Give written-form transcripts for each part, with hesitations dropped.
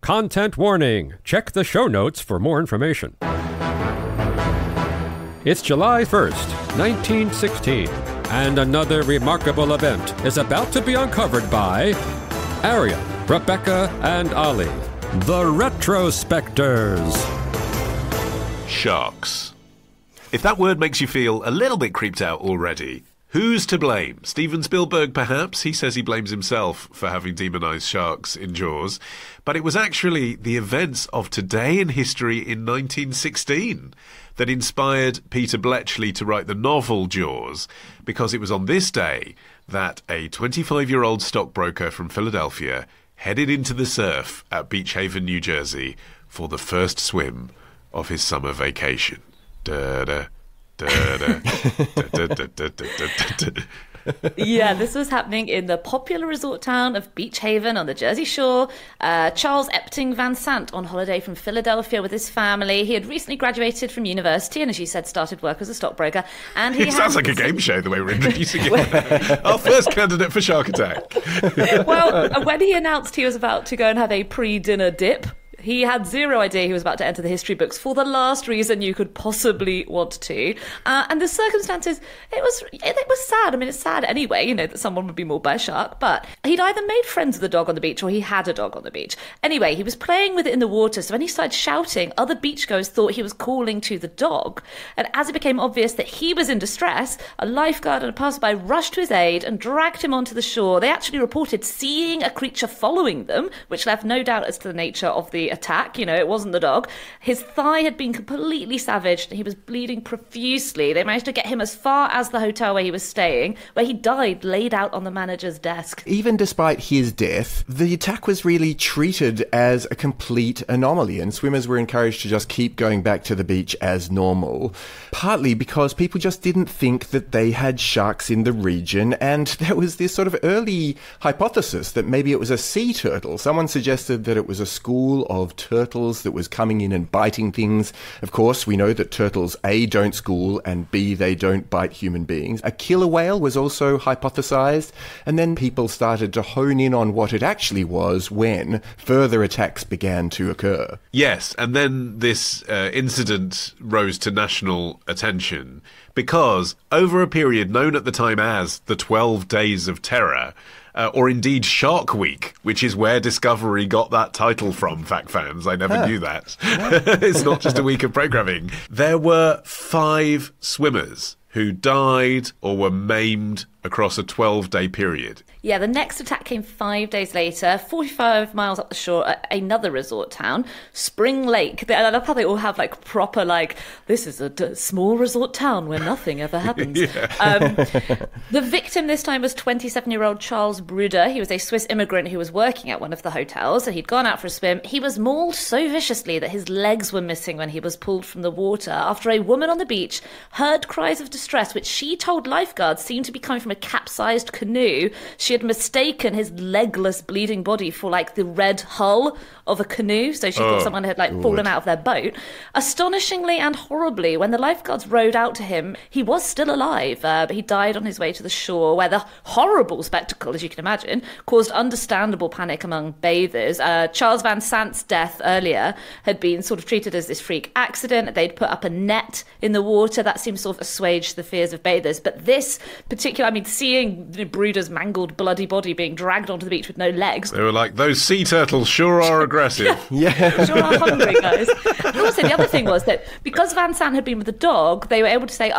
Content warning. Check the show notes for more information. It's July 1st, 1916, and another remarkable event is about to be uncovered by Arion, Rebecca, and Olly, the Retrospectors. Sharks. If that word makes you feel a little bit creeped out already, who's to blame? Steven Spielberg, perhaps? He says he blames himself for having demonised sharks in Jaws. But it was actually the events of today in history in 1916 that inspired Peter Benchley to write the novel Jaws, because it was on this day that a 25-year-old stockbroker from Philadelphia headed into the surf at Beach Haven, New Jersey, for the first swim of his summer vacation. Da-da. Yeah, this was happening in the popular resort town of Beach Haven on the Jersey Shore. Charles Vansant on holiday from Philadelphia with his family. He had recently graduated from university and, as you said, started work as a stockbroker. And he sounds like a game show the way we're introducing it. Our first candidate for Shark Attack. Well, when he announced he was about to go and have a pre-dinner dip, he had zero idea he was about to enter the history books for the last reason you could possibly want to. And the circumstances, it was sad. I mean, it's sad anyway, that someone would be mauled by a shark. But he'd either made friends with a dog on the beach or he had a dog on the beach. Anyway, he was playing with it in the water. So when he started shouting, other beachgoers thought he was calling to the dog. And as it became obvious that he was in distress, a lifeguard and a passerby rushed to his aid and dragged him onto the shore. They actually reported seeing a creature following them, which left no doubt as to the nature of the attack. It wasn't the dog. His thigh had been completely savaged and he was bleeding profusely. They managed to get him as far as the hotel where he was staying, where he died laid out on the manager's desk. Even despite his death, the attack was really treated as a complete anomaly, and swimmers were encouraged to just keep going back to the beach as normal, partly because people just didn't think that they had sharks in the region, and there was this sort of early hypothesis that maybe it was a sea turtle. Someone suggested that it was a school of turtles that was coming in and biting things. Of course, we know that turtles, A, don't school, and B, they don't bite human beings. A killer whale was also hypothesized, and then people started to hone in on what it actually was when further attacks began to occur. Yes, and then this incident rose to national attention because over a period known at the time as the 12 Days of Terror, or indeed Shark Week, which is where Discovery got that title from, fact fans. I never knew that. It's not just a week of programming. There were 5 swimmers who died or were maimed across a 12-day period. Yeah, the next attack came 5 days later, 45 miles up the shore at another resort town, Spring Lake. I love how they all have proper, this is a small resort town where nothing ever happens. The victim this time was 27-year-old Charles Bruder. He was a Swiss immigrant who was working at one of the hotels, and he'd gone out for a swim. He was mauled so viciously that his legs were missing when he was pulled from the water after a woman on the beach heard cries of distress, which she told lifeguards seemed to be coming from a capsized canoe. She had mistaken his legless, bleeding body for the red hull of a canoe, so she thought someone had fallen out of their boat. Astonishingly and horribly, when the lifeguards rowed out to him, he was still alive, but he died on his way to the shore, where the horrible spectacle, as you can imagine, caused understandable panic among bathers. Charles Vansant's death earlier had been sort of treated as this freak accident. They'd put up a net in the water. That seems sort of assuaged the fears of bathers. But this particular, seeing Bruder's mangled, bloody body being dragged onto the beach with no legs. They were like, those sea turtles sure are aggressive. Yeah. Sure are hungry, guys. And also, the other thing was that because Vansant had been with the dog, they were able to say,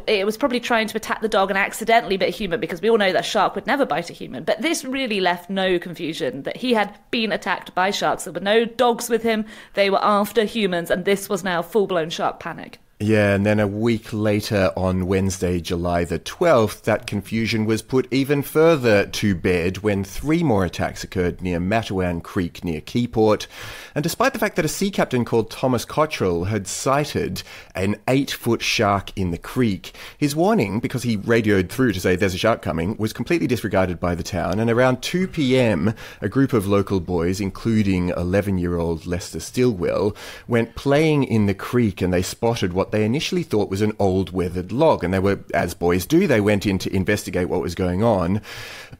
it was probably trying to attack the dog and accidentally bit a human, because we all know that a shark would never bite a human. But this really left no confusion that he had been attacked by sharks. There were no dogs with him. They were after humans, and this was now full-blown shark panic. Yeah, and then a week later, on Wednesday, July the 12th, that confusion was put even further to bed when 3 more attacks occurred near Matawan Creek near Keyport. And despite the fact that a sea captain called Thomas Cottrell had sighted an 8-foot shark in the creek, his warning, because he radioed through to say there's a shark coming, was completely disregarded by the town. And around 2 p.m, a group of local boys, including 11-year-old Lester Stilwell, went playing in the creek, and they spotted what what they initially thought was an old weathered log. And they were, as boys do, they went in to investigate what was going on.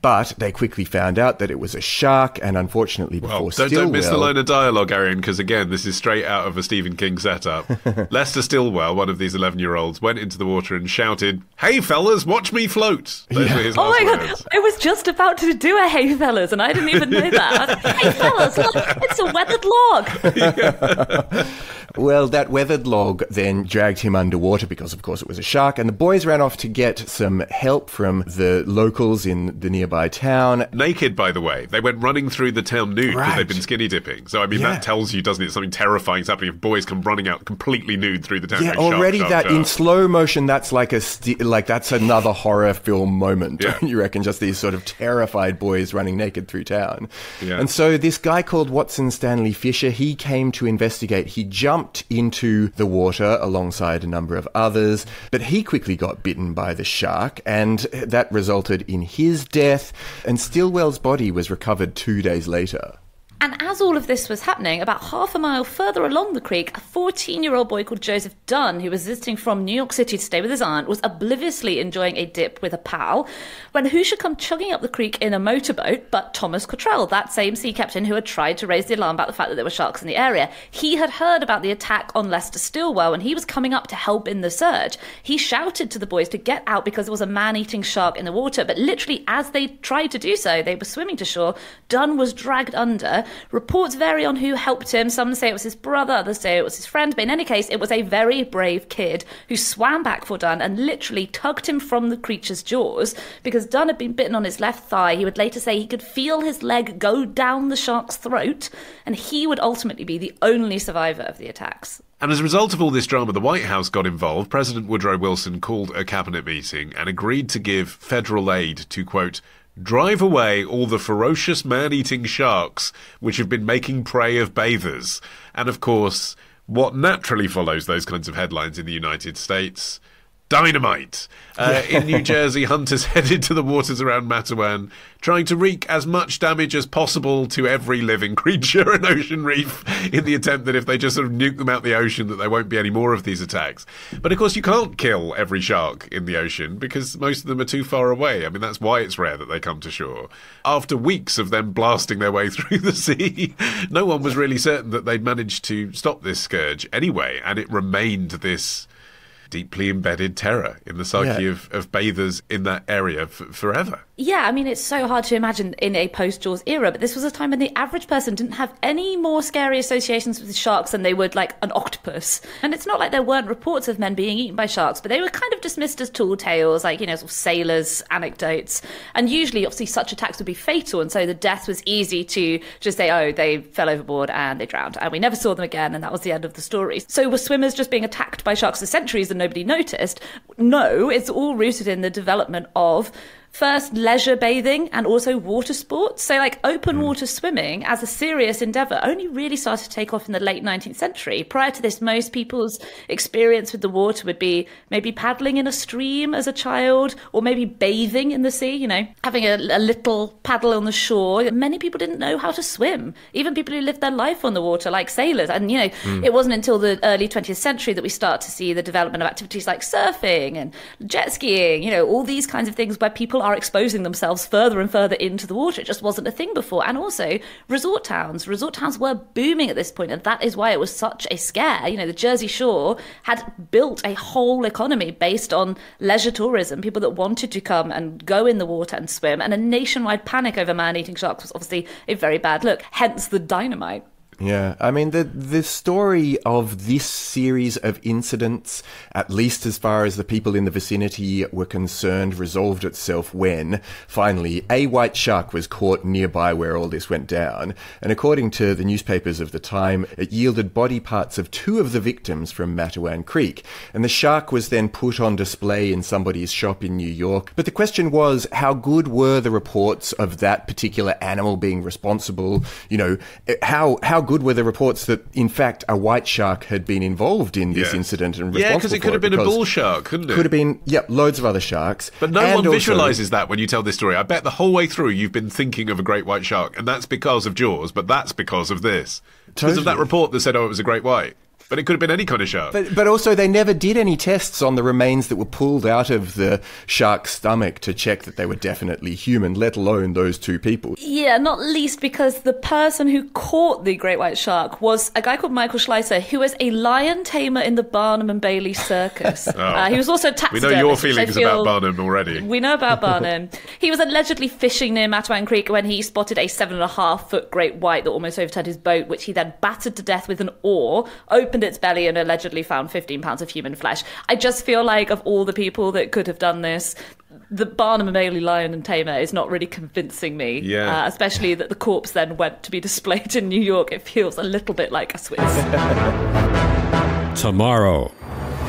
But they quickly found out that it was a shark, and unfortunately before Stillwell... Don't miss the line of dialogue, Arion, because again, this is straight out of a Stephen King setup. Lester Stillwell, one of these 11-year-olds, went into the water and shouted, "Hey fellas, watch me float!" Those were his last words. I was just about to do a "Hey fellas," and I didn't even know that. Hey fellas, look, it's a weathered log. Well, that weathered log then dragged him underwater because, of course, it was a shark, and the boys ran off to get some help from the locals in the nearby town. Naked, by the way. They went running through the town nude because they'd been skinny dipping. So, I mean, that tells you, doesn't it, something terrifying is happening if boys come running out completely nude through the town. Yeah, already in slow motion, that's like that's another horror film moment, don't you reckon? Just these sort of terrified boys running naked through town. Yeah. And so this guy called Watson Stanley Fisher, he came to investigate. He jumped into the water alongside a number of others, but he quickly got bitten by the shark, and that resulted in his death, and Stillwell's body was recovered 2 days later. And as all of this was happening, about half a mile further along the creek, a 14-year-old boy called Joseph Dunn, who was visiting from New York City to stay with his aunt, was obliviously enjoying a dip with a pal, when who should come chugging up the creek in a motorboat but Thomas Cottrell, that same sea captain who had tried to raise the alarm about the fact that there were sharks in the area. He had heard about the attack on Lester Stillwell, and he was coming up to help in the search. He shouted to the boys to get out because there was a man-eating shark in the water, but literally as they tried to do so, they were swimming to shore. Dunn was dragged under. Reports vary on who helped him. Some say it was his brother, others say it was his friend. But in any case, it was a very brave kid who swam back for Dunn and literally tugged him from the creature's jaws because Dunn had been bitten on his left thigh. He would later say he could feel his leg go down the shark's throat, and he would ultimately be the only survivor of the attacks. And as a result of all this drama, the White House got involved. President Woodrow Wilson called a cabinet meeting and agreed to give federal aid to, quote, "drive away all the ferocious man-eating sharks which have been making prey of bathers." And of course, what naturally follows those kinds of headlines in the United States? Dynamite! In New Jersey, hunters headed to the waters around Matawan, trying to wreak as much damage as possible to every living creature and ocean reef in the attempt that if they just sort of nuke them out the ocean, that there won't be any more of these attacks. But of course, you can't kill every shark in the ocean because most of them are too far away. I mean, that's why it's rare that they come to shore. After weeks of them blasting their way through the sea, no one was really certain that they'd managed to stop this scourge anyway, and it remained this deeply embedded terror in the psyche of bathers in that area forever. Yeah, I mean, it's so hard to imagine in a post-Jaws era, but this was a time when the average person didn't have any more scary associations with sharks than they would, like, an octopus. And it's not like there weren't reports of men being eaten by sharks, but they were kind of dismissed as tall tales, like, you know, sort of sailors' anecdotes. And usually, obviously, such attacks would be fatal, and so the death was easy to just say, oh, they fell overboard and they drowned, and we never saw them again, and that was the end of the story. So were swimmers just being attacked by sharks for centuries and nobody noticed? No, it's all rooted in the development of first leisure bathing and also water sports. So like open water swimming as a serious endeavour only really started to take off in the late 19th century. Prior to this, most people's experience with the water would be maybe paddling in a stream as a child, or maybe bathing in the sea, you know, having a little paddle on the shore. Many people didn't know how to swim, even people who lived their life on the water, like sailors. And, you know, it wasn't until the early 20th century that we start to see the development of activities like surfing and jet skiing, you know, all these kinds of things where people are exposing themselves further and further into the water. It just wasn't a thing before. And also resort towns. Resort towns were booming at this point, and that is why it was such a scare. You know, the Jersey Shore had built a whole economy based on leisure tourism, people that wanted to come and go in the water and swim, and a nationwide panic over man-eating sharks was obviously a very bad look, hence the dynamite. Yeah, I mean, the story of this series of incidents, at least as far as the people in the vicinity were concerned, resolved itself when, finally, a white shark was caught nearby where all this went down. And according to the newspapers of the time, it yielded body parts of 2 of the victims from Matawan Creek. And the shark was then put on display in somebody's shop in New York. But the question was, how good were the reports of that particular animal being responsible? You know, how good were the reports that, in fact, a white shark had been involved in this incident and responsible for it? Yeah, because it could have been a bull shark, couldn't it? Could have been, loads of other sharks. But no one visualises that when you tell this story. I bet the whole way through you've been thinking of a great white shark, and that's because of Jaws, but that's because of this. Because of that report that said, oh, it was a great white. But it could have been any kind of shark. But also they never did any tests on the remains that were pulled out of the shark's stomach to check that they were definitely human, let alone those two people. Yeah, not least because the person who caught the great white shark was a guy called Michael Schleicher, who was a lion tamer in the Barnum and Bailey circus. He was also a taxidermist. We know your feelings about Barnum already. We know about Barnum. He was allegedly fishing near Matawan Creek when he spotted a 7.5-foot great white that almost overturned his boat, which he then battered to death with an oar, opened its belly and allegedly found 15 pounds of human flesh. I just feel like of all the people that could have done this, the Barnum and Bailey lion and tamer is not really convincing me. Yeah. Especially that the corpse then went to be displayed in New York. It feels a little bit like a Swiss. Tomorrow.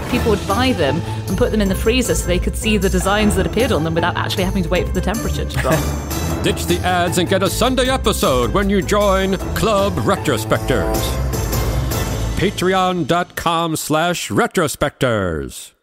People would buy them and put them in the freezer so they could see the designs that appeared on them without actually having to wait for the temperature to drop. Ditch the ads and get a Sunday episode when you join Club Retrospectors. Patreon.com/retrospectors.